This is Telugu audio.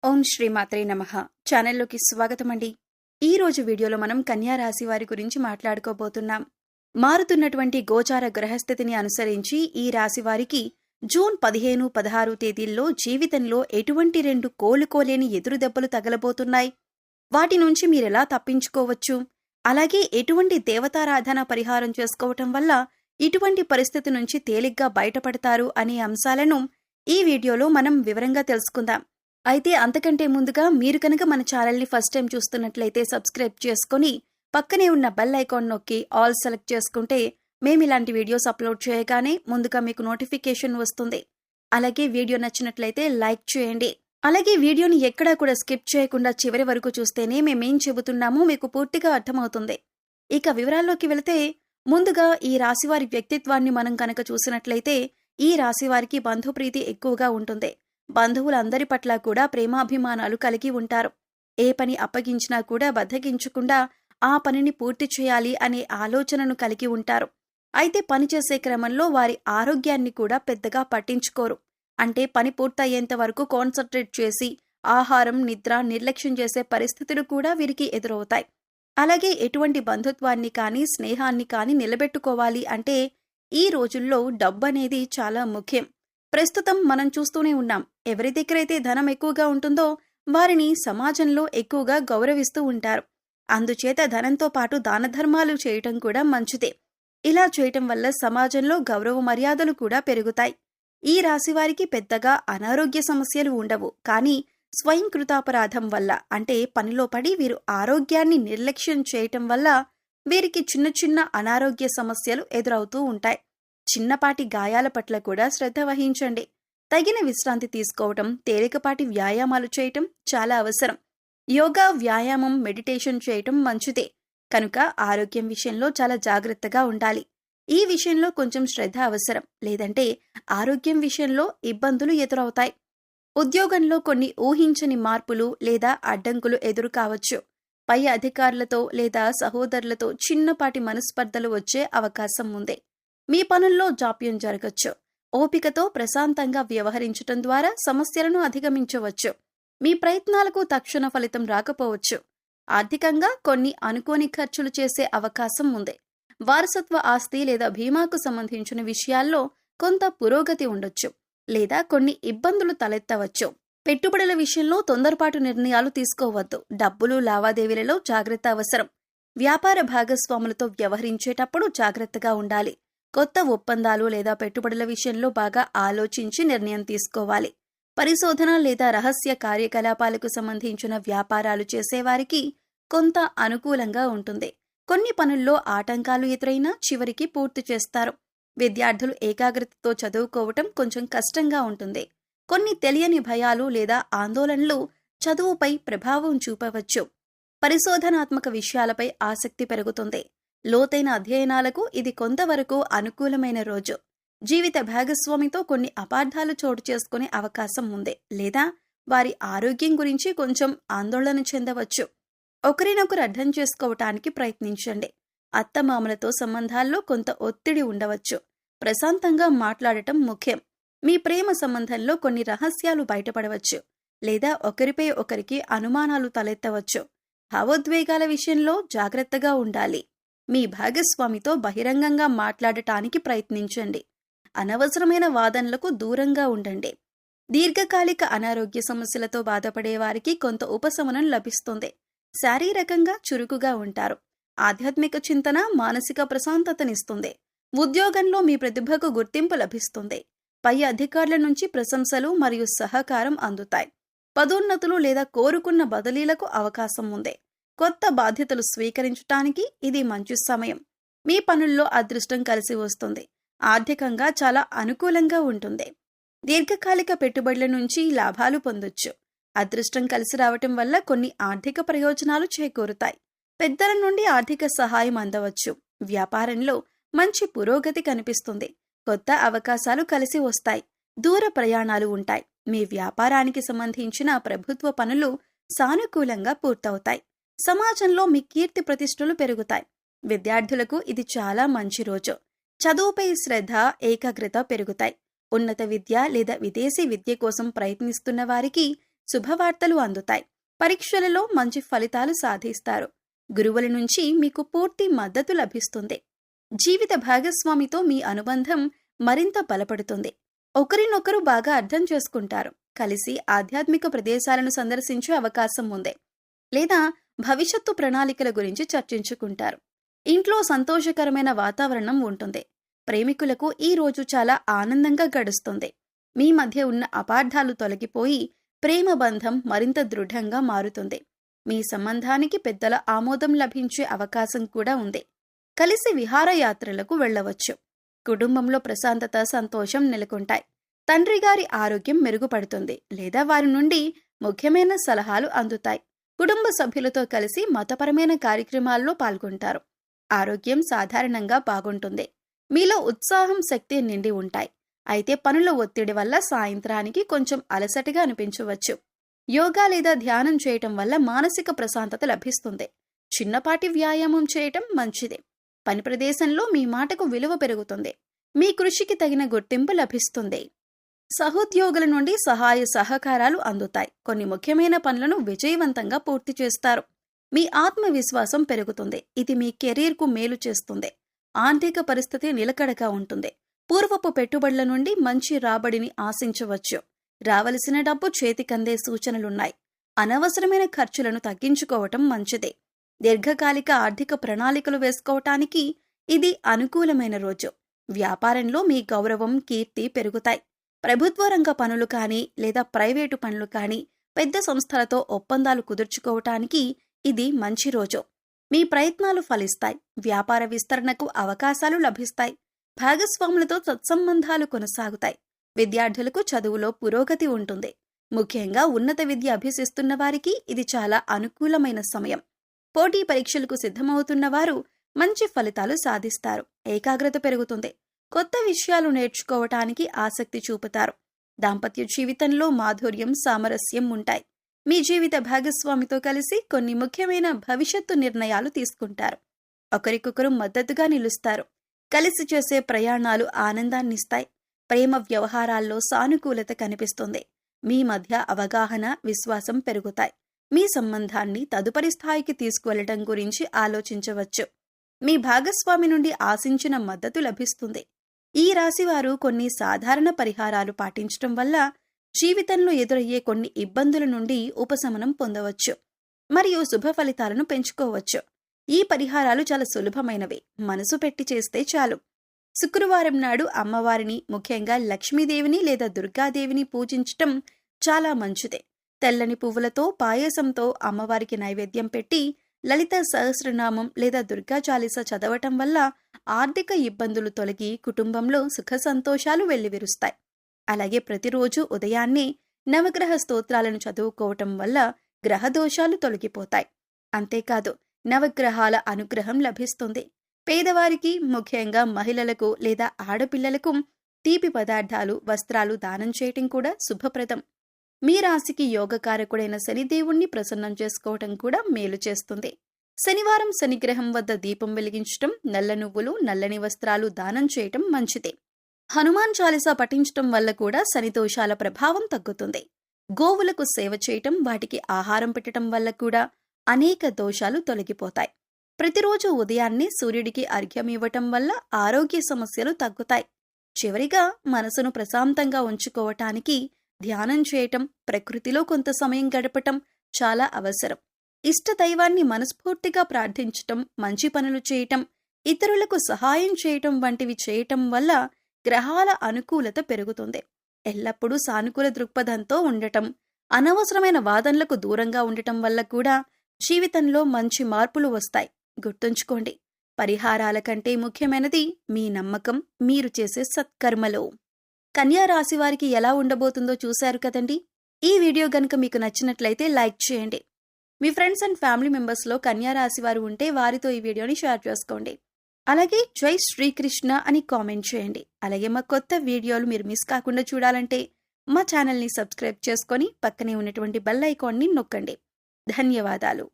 ఓం శ్రీ మాత్రే నమః. ఛానల్లోకి స్వాగతమండి. ఈ రోజు వీడియోలో మనం కన్యా రాశి వారి గురించి మాట్లాడుకోబోతున్నాం. మారుతున్నటువంటి గోచార గ్రహస్థితిని అనుసరించి ఈ రాశి వారికి జూన్ 15, 16 తేదీల్లో జీవితంలో ఎటువంటి 2 కోలుకోలేని ఎదురు దెబ్బలు తగలబోతున్నాయి. వాటి నుంచి మీరెలా తప్పించుకోవచ్చు, అలాగే ఎటువంటి దేవతారాధన పరిహారం చేసుకోవటం వల్ల ఇటువంటి పరిస్థితి నుంచి తేలిగ్గా బయటపడతారు అనే అంశాలను ఈ వీడియోలో మనం వివరంగా తెలుసుకుందాం. అయితే అంతకంటే ముందుగా మీరు కనుక మన ఛానల్ని ఫస్ట్ టైం చూస్తున్నట్లయితే సబ్స్క్రైబ్ చేసుకుని పక్కనే ఉన్న బెల్ ఐకాన్ నొక్కి ఆల్ సెలెక్ట్ చేసుకుంటే మేము ఇలాంటి వీడియోస్ అప్లోడ్ చేయగానే ముందుగా మీకు నోటిఫికేషన్ వస్తుంది. అలాగే వీడియో నచ్చినట్లయితే లైక్ చేయండి. అలాగే వీడియోని ఎక్కడా కూడా స్కిప్ చేయకుండా చివరి వరకు చూస్తేనే మేమేం చెబుతున్నామో మీకు పూర్తిగా అర్థమవుతుంది. ఇక వివరాల్లోకి వెళితే ముందుగా ఈ రాశివారి వ్యక్తిత్వాన్ని మనం కనుక చూసినట్లయితే ఈ రాశివారికి బంధుప్రీతి ఎక్కువగా ఉంటుంది. బంధువులందరి పట్ల కూడా ప్రేమాభిమానాలు కలిగి ఉంటారు. ఏ పని అప్పగించినా కూడా బద్దగించకుండా ఆ పనిని పూర్తి చేయాలి అనే ఆలోచనను కలిగి ఉంటారు. అయితే పనిచేసే క్రమంలో వారి ఆరోగ్యాన్ని కూడా పెద్దగా పట్టించుకోరు. అంటే పని పూర్తయ్యేంత వరకు కాన్సంట్రేట్ చేసి ఆహారం, నిద్ర నిర్లక్ష్యం చేసే పరిస్థితులు కూడా వీరికి ఎదురవుతాయి. అలాగే ఎటువంటి బంధుత్వాన్ని కానీ స్నేహాన్ని కానీ నిలబెట్టుకోవాలి అంటే ఈ రోజుల్లో డబ్బనేది చాలా ముఖ్యం. ప్రస్తుతం మనం చూస్తూనే ఉన్నాం. ఎవరి దగ్గరైతే ధనం ఎక్కువగా ఉంటుందో వారిని సమాజంలో ఎక్కువగా గౌరవిస్తూ ఉంటారు. అందుచేత ధనంతో పాటు దానధర్మాలు చేయటం కూడా మంచిదే. ఇలా చేయటం వల్ల సమాజంలో గౌరవ మర్యాదలు కూడా పెరుగుతాయి. ఈ రాశివారికి పెద్దగా అనారోగ్య సమస్యలు ఉండవు. కానీ స్వయం కృతాపరాధం వల్ల, అంటే పనిలో పడి వీరు ఆరోగ్యాన్ని నిర్లక్ష్యం చేయటం వల్ల వీరికి చిన్న చిన్న అనారోగ్య సమస్యలు ఎదురవుతూ ఉంటాయి. చిన్నపాటి గాయాల పట్ల కూడా శ్రద్ధ వహించండి. తగిన విశ్రాంతి తీసుకోవటం, తేలికపాటి వ్యాయామాలు చేయటం చాలా అవసరం. యోగా, వ్యాయామం, మెడిటేషన్ చేయటం మంచిదే. కనుక ఆరోగ్యం విషయంలో చాలా జాగ్రత్తగా ఉండాలి. ఈ విషయంలో కొంచెం శ్రద్ధ అవసరం. లేదంటే ఆరోగ్యం విషయంలో ఇబ్బందులు ఎదురవుతాయి. ఉద్యోగంలో కొన్ని ఊహించని మార్పులు లేదా అడ్డంకులు ఎదురు కావచ్చు. పై అధికారులతో లేదా సహోదరులతో చిన్నపాటి మనస్పర్ధలు వచ్చే అవకాశం ఉంది. మీ పనుల్లో జాప్యం జరగచ్చు. ఓపికతో ప్రశాంతంగా వ్యవహరించటం ద్వారా సమస్యలను అధిగమించవచ్చు. మీ ప్రయత్నాలకు తక్షణ ఫలితం రాకపోవచ్చు. ఆర్థికంగా కొన్ని అనుకోని ఖర్చులు చేసే అవకాశం ఉంది. వారసత్వ ఆస్తి లేదా బీమాకు సంబంధించిన విషయాల్లో కొంత పురోగతి ఉండొచ్చు. లేదా కొన్ని ఇబ్బందులు తలెత్తవచ్చు. పెట్టుబడుల విషయంలో తొందరపాటు నిర్ణయాలు తీసుకోవద్దు. డబ్బులు లావాదేవీలలో జాగ్రత్త అవసరం. వ్యాపార భాగస్వాములతో వ్యవహరించేటప్పుడు జాగ్రత్తగా ఉండాలి. కొత్త ఒప్పందాలు లేదా పెట్టుబడుల విషయంలో బాగా ఆలోచించి నిర్ణయం తీసుకోవాలి. పరిశోధన లేదా రహస్య కార్యకలాపాలకు సంబంధించిన వ్యాపారాలు చేసేవారికి కొంత అనుకూలంగా ఉంటుంది. కొన్ని పనుల్లో ఆటంకాలు ఎదురైనా చివరికి పూర్తి చేస్తారు. విద్యార్థులు ఏకాగ్రతతో చదువుకోవటం కొంచెం కష్టంగా ఉంటుంది. కొన్ని తెలియని భయాలు లేదా ఆందోళనలు చదువుపై ప్రభావం చూపవచ్చు. పరిశోధనాత్మక విషయాలపై ఆసక్తి పెరుగుతుంది. లోతైన అధ్యయనాలకు ఇది కొంతవరకు అనుకూలమైన రోజు. జీవిత భాగస్వామితో కొన్ని అపార్థాలు చోటు చేసుకునే అవకాశం ఉంది. లేదా వారి ఆరోగ్యం గురించి కొంచెం ఆందోళన చెందవచ్చు. ఒకరినొకరు అర్థం చేసుకోవటానికి ప్రయత్నించండి. అత్తమామలతో సంబంధాల్లో కొంత ఒత్తిడి ఉండవచ్చు. ప్రశాంతంగా మాట్లాడటం ముఖ్యం. మీ ప్రేమ సంబంధంలో కొన్ని రహస్యాలు బయటపడవచ్చు. లేదా ఒకరిపై ఒకరికి అనుమానాలు తలెత్తవచ్చు. భావోద్వేగాల విషయంలో జాగ్రత్తగా ఉండాలి. మీ భాగస్వామితో బహిరంగంగా మాట్లాడటానికి ప్రయత్నించండి. అనవసరమైన వాదనలకు దూరంగా ఉండండి. దీర్ఘకాలిక అనారోగ్య సమస్యలతో బాధపడే వారికి కొంత ఉపశమనం లభిస్తుంది. శారీరకంగా చురుకుగా ఉంటారు. ఆధ్యాత్మిక చింతన మానసిక ప్రశాంతతనిస్తుంది. ఉద్యోగంలో మీ ప్రతిభకు గుర్తింపు లభిస్తుంది. పై అధికారుల నుంచి ప్రశంసలు మరియు సహకారం అందుతాయి. పదోన్నతులు లేదా కోరుకున్న బదిలీలకు అవకాశం ఉంది. కొత్త బాధ్యతలు స్వీకరించటానికి ఇది మంచి సమయం. మీ పనుల్లో అదృష్టం కలిసి వస్తుంది. ఆర్థికంగా చాలా అనుకూలంగా ఉంటుంది. దీర్ఘకాలిక పెట్టుబడుల నుంచి లాభాలు పొందొచ్చు. అదృష్టం కలిసి రావటం వల్ల కొన్ని ఆర్థిక ప్రయోజనాలు చేకూరుతాయి. పెద్దల నుండి ఆర్థిక సహాయం అందవచ్చు. వ్యాపారంలో మంచి పురోగతి కనిపిస్తుంది. కొత్త అవకాశాలు కలిసి వస్తాయి. దూర ప్రయాణాలు ఉంటాయి. మీ వ్యాపారానికి సంబంధించిన ప్రభుత్వ పనులు సానుకూలంగా పూర్తవుతాయి. సమాజంలో మీ కీర్తి ప్రతిష్టలు పెరుగుతాయి. విద్యార్థులకు ఇది చాలా మంచి రోజు. చదువుపై శ్రద్ధ, ఏకాగ్రత పెరుగుతాయి. ఉన్నత విద్య లేదా విదేశీ విద్య కోసం ప్రయత్నిస్తున్న వారికి శుభవార్తలు అందుతాయి. పరీక్షలలో మంచి ఫలితాలు సాధిస్తారు. గురువుల నుంచి మీకు పూర్తి మద్దతు లభిస్తుంది. జీవిత భాగస్వామితో మీ అనుబంధం మరింత బలపడుతుంది. ఒకరినొకరు బాగా అర్థం చేసుకుంటారు. కలిసి ఆధ్యాత్మిక ప్రదేశాలను సందర్శించే అవకాశం ఉంది. లేదా భవిష్యత్తు ప్రణాళికల గురించి చర్చించుకుంటారు. ఇంట్లో సంతోషకరమైన వాతావరణం ఉంటుంది. ప్రేమికులకు ఈ రోజు చాలా ఆనందంగా గడుస్తుంది. మీ మధ్య ఉన్న అపార్థాలు తొలగిపోయి ప్రేమ బంధం మరింత దృఢంగా మారుతుంది. మీ సంబంధానికి పెద్దల ఆమోదం లభించే అవకాశం కూడా ఉంది. కలిసి విహారయాత్రలకు వెళ్లవచ్చు. కుటుంబంలో ప్రశాంతత, సంతోషం నెలకొంటాయి. తండ్రి గారి ఆరోగ్యం మెరుగుపడుతుంది లేదా వారి నుండి ముఖ్యమైన సలహాలు అందుతాయి. కుటుంబ సభ్యులతో కలిసి మతపరమైన కార్యక్రమాల్లో పాల్గొంటారు. ఆరోగ్యం సాధారణంగా బాగుంటుంది. మీలో ఉత్సాహం, శక్తి నిండి ఉంటాయి. అయితే పనుల ఒత్తిడి వల్ల సాయంత్రానికి కొంచెం అలసటగా అనిపించవచ్చు. యోగా లేదా ధ్యానం చేయటం వల్ల మానసిక ప్రశాంతత లభిస్తుంది. చిన్నపాటి వ్యాయామం చేయటం మంచిది. పని ప్రదేశంలో మీ మాటకు విలువ పెరుగుతుంది. మీ కృషికి తగిన గుర్తింపు లభిస్తుంది. సహోద్యోగుల నుండి సహాయ సహకారాలు అందుతాయి. కొన్ని ముఖ్యమైన పనులను విజయవంతంగా పూర్తి చేస్తారు. మీ ఆత్మవిశ్వాసం పెరుగుతుంది. ఇది మీ కెరీర్కు మేలు చేస్తుంది. ఆర్థిక పరిస్థితి నిలకడగా ఉంటుంది. పూర్వపు పెట్టుబడుల నుండి మంచి రాబడిని ఆశించవచ్చు. రావలసిన డబ్బు చేతికందే సూచనలున్నాయి. అనవసరమైన ఖర్చులను తగ్గించుకోవటం మంచిది. దీర్ఘకాలిక ఆర్థిక ప్రణాళికలు వేసుకోవటానికి ఇది అనుకూలమైన రోజు. వ్యాపారంలో మీ గౌరవం, కీర్తి పెరుగుతాయి. ప్రభుత్వ రంగ పనులు కానీ లేదా ప్రైవేటు పనులు కానీ పెద్ద సంస్థలతో ఒప్పందాలు కుదుర్చుకోవటానికి ఇది మంచి రోజు. మీ ప్రయత్నాలు ఫలిస్తాయి. వ్యాపార విస్తరణకు అవకాశాలు లభిస్తాయి. భాగస్వాములతో సత్సంబంధాలు కొనసాగుతాయి. విద్యార్థులకు చదువులో పురోగతి ఉంటుంది. ముఖ్యంగా ఉన్నత విద్య అభ్యసిస్తున్న వారికి ఇది చాలా అనుకూలమైన సమయం. పోటీ పరీక్షలకు సిద్ధమవుతున్న వారు మంచి ఫలితాలు సాధిస్తారు. ఏకాగ్రత పెరుగుతుంది. కొత్త విషయాలు నేర్చుకోవటానికి ఆసక్తి చూపుతారు. దాంపత్య జీవితంలో మాధుర్యం, సామరస్యం ఉంటాయి. మీ జీవిత భాగస్వామితో కలిసి కొన్ని ముఖ్యమైన భవిష్యత్తు నిర్ణయాలు తీసుకుంటారు. ఒకరికొకరు మద్దతుగా నిలుస్తారు. కలిసి చేసే ప్రయాణాలు ఆనందాన్నిస్తాయి. ప్రేమ వ్యవహారాల్లో సానుకూలత కనిపిస్తుంది. మీ మధ్య అవగాహన, విశ్వాసం పెరుగుతాయి. మీ సంబంధాన్ని తదుపరి స్థాయికి తీసుకువెళ్లడం గురించి ఆలోచించవచ్చు. మీ భాగస్వామి నుండి ఆశించిన మద్దతు లభిస్తుంది. ఈ రాశివారు కొన్ని సాధారణ పరిహారాలు పాటించటం వల్ల జీవితంలో ఎదురయ్యే కొన్ని ఇబ్బందుల నుండి ఉపశమనం పొందవచ్చు మరియు శుభ ఫలితాలను పెంచుకోవచ్చు. ఈ పరిహారాలు చాలా సులభమైనవి. మనసు పెట్టి చేస్తే చాలు. శుక్రవారం నాడు అమ్మవారిని, ముఖ్యంగా లక్ష్మీదేవిని లేదా దుర్గాదేవిని పూజించటం చాలా మంచిది. తెల్లని పువ్వులతో, పాయసంతో అమ్మవారికి నైవేద్యం పెట్టి లలిత సహస్రనామం లేదా దుర్గా చాలీస చదవటం వల్ల ఆర్థిక ఇబ్బందులు తొలగి కుటుంబంలో సుఖ సంతోషాలు వెల్లివిరుస్తాయి. అలాగే ప్రతిరోజు ఉదయాన్నే నవగ్రహ స్తోత్రాలను చదువుకోవటం వల్ల గ్రహదోషాలు తొలగిపోతాయి. అంతేకాదు నవగ్రహాల అనుగ్రహం లభిస్తుంది. పేదవారికి, ముఖ్యంగా మహిళలకు లేదా ఆడపిల్లలకు తీపి పదార్థాలు, వస్త్రాలు దానం చేయటం కూడా శుభప్రదం. మీ రాశికి యోగకారకుడైన శనిదేవుణ్ణి ప్రసన్నం చేసుకోవటం కూడా మేలు చేస్తుంది. శనివారం శనిగ్రహం వద్ద దీపం వెలిగించటం, నల్ల నువ్వులు, నల్లని వస్త్రాలు దానం చేయటం మంచిది. హనుమాన్ చాలీసా పఠించటం వల్ల కూడా శని దోషాల ప్రభావం తగ్గుతుంది. గోవులకు సేవ చేయటం, వాటికి ఆహారం పెట్టడం వల్ల కూడా అనేక దోషాలు తొలగిపోతాయి. ప్రతిరోజు ఉదయాన్నే సూర్యుడికి అర్ఘ్యం ఇవ్వటం వల్ల ఆరోగ్య సమస్యలు తగ్గుతాయి. చివరిగా మనసును ప్రశాంతంగా ఉంచుకోవటానికి ధ్యానం చేయటం, ప్రకృతిలో కొంత సమయం గడపటం చాలా అవసరం. ఇష్ట దైవాన్ని మనస్ఫూర్తిగా ప్రార్థించటం, మంచి పనులు చేయటం, ఇతరులకు సహాయం చేయటం వంటివి చేయటం వల్ల గ్రహాల అనుకూలత పెరుగుతుంది. ఎల్లప్పుడూ సానుకూల దృక్పథంతో ఉండటం, అనవసరమైన వాదనలకు దూరంగా ఉండటం వల్ల కూడా జీవితంలో మంచి మార్పులు వస్తాయి. గుర్తుంచుకోండి, పరిహారాల కంటే ముఖ్యమైనది మీ నమ్మకం, మీరు చేసే సత్కర్మలు. కన్యా రాశి వారికి ఎలా ఉండబోతుందో చూశారు కదండి. ఈ వీడియో గనుక మీకు నచ్చినట్లయితే లైక్ చేయండి. మీ ఫ్రెండ్స్ అండ్ ఫ్యామిలీ మెంబర్స్లో కన్యా రాశి వారు ఉంటే వారితో ఈ వీడియోని షేర్ చేసుకోండి. అలాగే జై శ్రీకృష్ణ అని కామెంట్ చేయండి. అలాగే మా కొత్త వీడియోలు మీరు మిస్ కాకుండా చూడాలంటే మా ఛానల్ని సబ్స్క్రైబ్ చేసుకొని పక్కనే ఉన్నటువంటి బెల్ ఐకాన్ని నొక్కండి. ధన్యవాదాలు.